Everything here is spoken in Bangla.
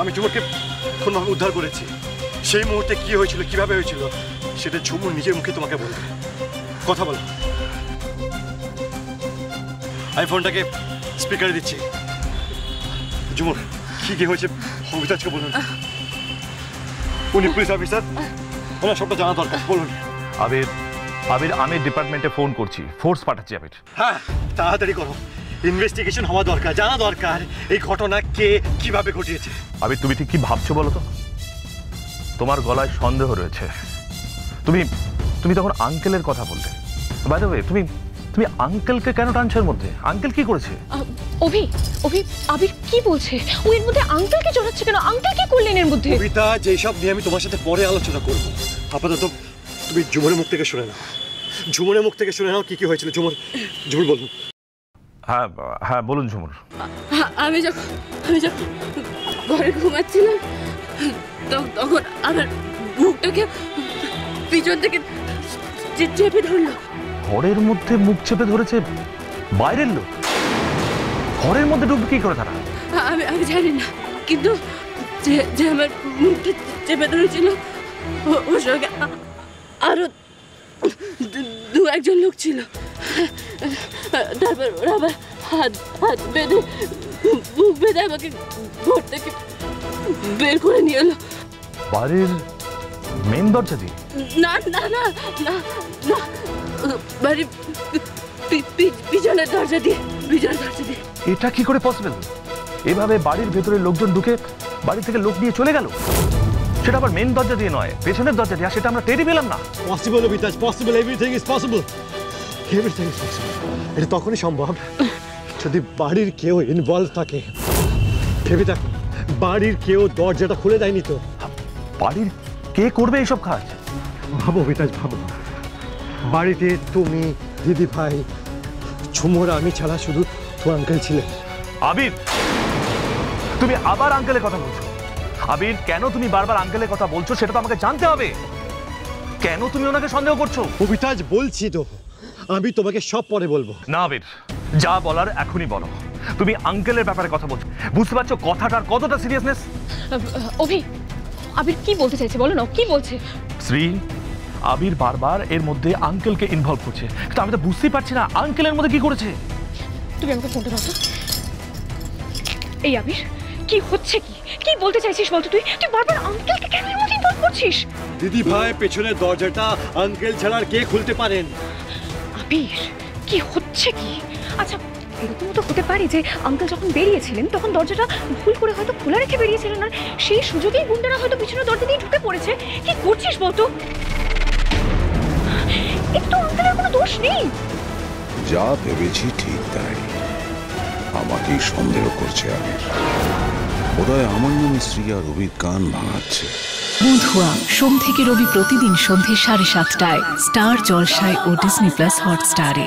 আমি ঝুমুরকে কোনোভাবে উদ্ধার করেছি। সেই মুহূর্তে কি হয়েছিল, কিভাবে হয়েছিল, সেটা ঝুমুর নিজের মুখে তোমাকে বলবে। কথা বলো। আমি ফোনটাকে স্পিকারে দিচ্ছি। ঝুমুর, কি হয়েছে অভিতাজকে বলুন। উনি পুলিশ অফিসার, ওনার সবটা জানা দরকার, বলুন। আবির, আবির আমি ডিপার্টমেন্টে ফোন করছি, ফোর্স পাঠাচ্ছি আবির। হ্যাঁ, তাড়াতাড়ি করো। ইনভেস্টিগেশন হওয়া দরকার, জানা দরকার এই ঘটনা কে কিভাবে ঘটিয়েছে। আবির, তুমি ঠিক কি ভাবছো বলো তো? তোমার গলায় সন্দেহ রয়েছে। তুমি তুমি তখন আঙ্কেলের কথা বললে। বাই দ্য ওয়ে, তুমি আঙ্কেলকে কেন টানছো এর মধ্যে? আঙ্কেল কি করেছে? অভি, আবির কি বলছে? ও এর মধ্যে আঙ্কেলকে জড়াচ্ছে কেন? আঙ্কেল কি করলেন এর মধ্যে? কবিতা, যেসব নিয়ে আমি তোমার সাথে পরে আলোচনা করবো, আপাতত তুমি ঝুমুরের মুখ থেকে শুনে নাও। ঝুমুরের মুখ থেকে শুনে নাও কি হয়েছিল। ঝুমুর বলুন। হ্যাঁ হ্যাঁ, বলুন ঝুমুর। আমি যখন ঘরে ঘুমাচ্ছিলাম, তখন আমার মুখটাকে পিছন থেকে চেপে ধরলো। ঘরের মধ্যে মুখ চেপে ধরেছে বাইরের লোক? ঘরের মধ্যে ঢুকবে কি করে তারা? আমি জানি না, কিন্তু যে আমার মুখটা চেপে ধরেছিল ওর সঙ্গে আরো দু একজন লোক ছিল। তারপর ওরা আবার হাত বেঁধে মুখ বেঁধে আমাকে ঘর থেকে বের করে নিয়ে এলো। বাড়ির মেন দরজা দিয়ে? না না না না না, বাড়ির পিছনের দরজা দিয়ে। এটা কি করে পসিবল? এভাবে বাড়ির ভেতরে লোকজন ঢুকে বাড়ি থেকে লোক নিয়ে চলে গেল, সেটা আবার মেন দরজা দিয়ে নয়, পেছনের দরজা দিয়ে। সেটা আমরা টেরই পেলাম না। Possible Abhitaj, possible. Everything is possible. Everything is possible. এটা তখনই সম্ভব যদি বাড়ির কেউ ইনভলভ থাকে। ভেবে দেখো, বাড়ির কেউ দরজাটা খুলে দেয়নি তো। বাড়ির কে করবে এইসব কাজ? ভাবো অভিতাজ, ভাবো। বাড়িতে তুমি, দিদি ভাই, ঝুমুর, আমি ছাড়া শুধু তো আঙ্কেল ছিলেন। আবির, তুমি আবার আঙ্কেলের কথা বলছো। আবির, কেন তুমি বারবার আঙ্কেলের কথা বলছো সেটা তো আমাকে জানতে হবে। কেন তুমি ওনাকে সন্দেহ করছো? অভিতাজ, বলছি তো, আমি তোমাকে সব পরে বলবো। না আবির, যা বলার এখনই বলো। তুমি আঙ্কেলের ব্যাপারে কথা বলছো, বুঝতে পারছো কথাটার কতটা সিরিয়াসনেস? অভি, আবির কি বলতে চাইছে বলো না, কি বলছে? শ্রী, আবির বারবার এর মধ্যে আঙ্কেলকে ইনভলভ করছে, কিন্তু আমি তো বুঝতেই পারছি না আঙ্কেলের মধ্যে কি করেছে। তুমি আমাকে ফোনটা দাও তো। এই আবির, কি হচ্ছে? কি বলতে চাইছিস বলতো? তুই বারবার আঙ্কেলকে কেন এর মধ্যে ইনভলভ করছিস? দিদি ভাই, পেছনের দরজাটা আঙ্কেল ছাড়া আর কে খুলতে পারেন? আবির, কি হচ্ছে? আচ্ছা, এরকম তো হতে পারে যে আঙ্কেল যখন বেরিয়েছিলেন তখন দরজাটা ভুল করে হয়তো খোলা রেখে বেরিয়েছিলেন, আর সেই সুযোগেই গুন্ডারা হয়তো পিছনের দরজা দিয়ে ঢুকে পড়েছে। কি করছিস বলতো? এতে তো আঙ্কেলের কোনো দোষ নেই। যা ভেবেছি ঠিক তাই। আমাকেই সন্দেহ করছে আবির। বোধহয় আমার নামে শ্রী আর রবির কান ভাঙাচ্ছে। বন্ধুয়া, সোম থেকে রবি প্রতিদিন সন্ধ্যে 7:30টায় স্টার জলসায় ও ডিজনি প্লাস হটস্টারে।